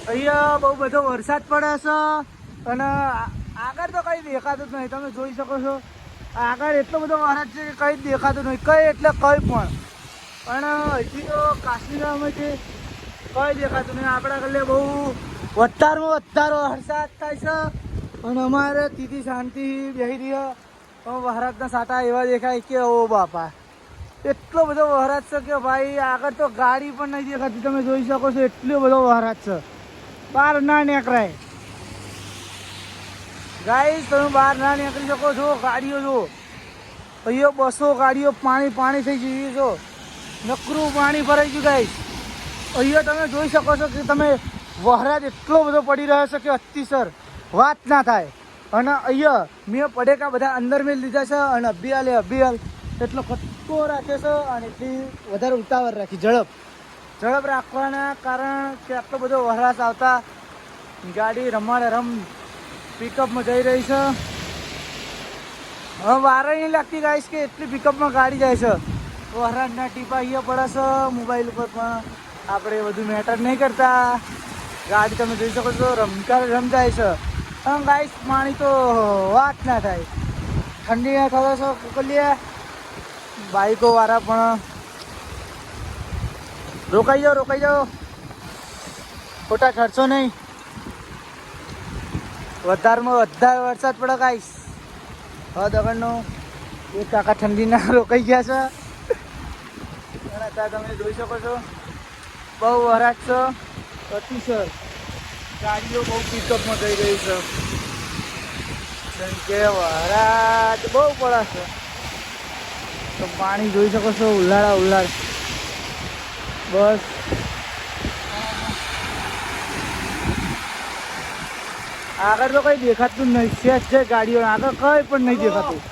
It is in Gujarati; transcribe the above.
અહીંયા બહુ બધો વરસાદ પડે છે અને આગળ તો કંઈ દેખાતું જ નહીં. તમે જોઈ શકો છો આગળ એટલો બધો વરસાદ છે કે કંઈ જ દેખાતું નહીં. કંઈ એટલે કંઈ પણ હજી તો કાશ્મીરમાં છે કંઈ દેખાતું નહીં. આપણા ગલે બહુ વધારમાં વધારો વરસાદ થાય છે અને અમારે તીથી શાંતિ બેસી રહ્યા વરસાદના સાટા એવા દેખાય કે ઓ બાપા એટલો બધો વરસાદ છે કે ભાઈ આગળ તો ગાડી પણ નહીં દેખાતી. તમે જોઈ શકો છો એટલો બધો વરસાદ છે, બહાર ના નીકળાય. ગાઈસ તમે બહાર ના નીકળી શકો છો. ગાડીઓ જો અહીંયા બસો ગાડીઓ પાણી થઈ જઈ છો, નકરું પાણી ભરાઈ ગયું. ગાઈસ અહીંયા તમે જોઈ શકો છો કે તમે વરસાદ એટલો બધો પડી રહ્યો છે કે અતિસર વાત ના થાય. અને અહીંયા મેં પડેકા બધા અંદર મેં લીધા છે અને અભિયાલ એટલો ખટકો રાખે છે અને એટલી વધારે ઉતાવળ રાખી ઝડપ રાખવાના કારણ કે આટલો બધો વરસાદ આવતા ગાડી રમ પિકઅપમાં જઈ રહી છે. હવે વાર નહીં લાગતી ગાઈશ કે એટલી પિકઅપમાં ગાડી જાય છે. વરસાદના ટીપા અહીંયા પડે છે મોબાઈલ ઉપર પણ આપણે બધું મેટર નહીં કરતા. ગાડી તમે જોઈ શકો છો રમજાય છે. ગાઈશ પાણી તો વાત ના થાય. ઠંડીના થયો છો કુકલિયા બાઈકો વાળા પણ રોકાઈ જાઓ ખોટા ખર્ચો નહીં. વધારે વરસાદ પડે ગાઈશ. હવે દગડનો એક કાકા ઠંડીના રોકાઈ ગયા છે અને અત્યારે તમે જોઈ શકો છો બહુ વરસાદ છે અતિસર. ગાડીઓ બહુ પિકઅપમાં થઈ ગઈ છે કેમ કે વરસાદ બહુ પડે છે. તો પાણી જોઈ શકો છો ઉલ્લાડ બસ. આગળ તો કંઈ દેખાતું જ નહીં. છે ગાડીઓ આગળ કંઈ પણ નહીં દેખાતું.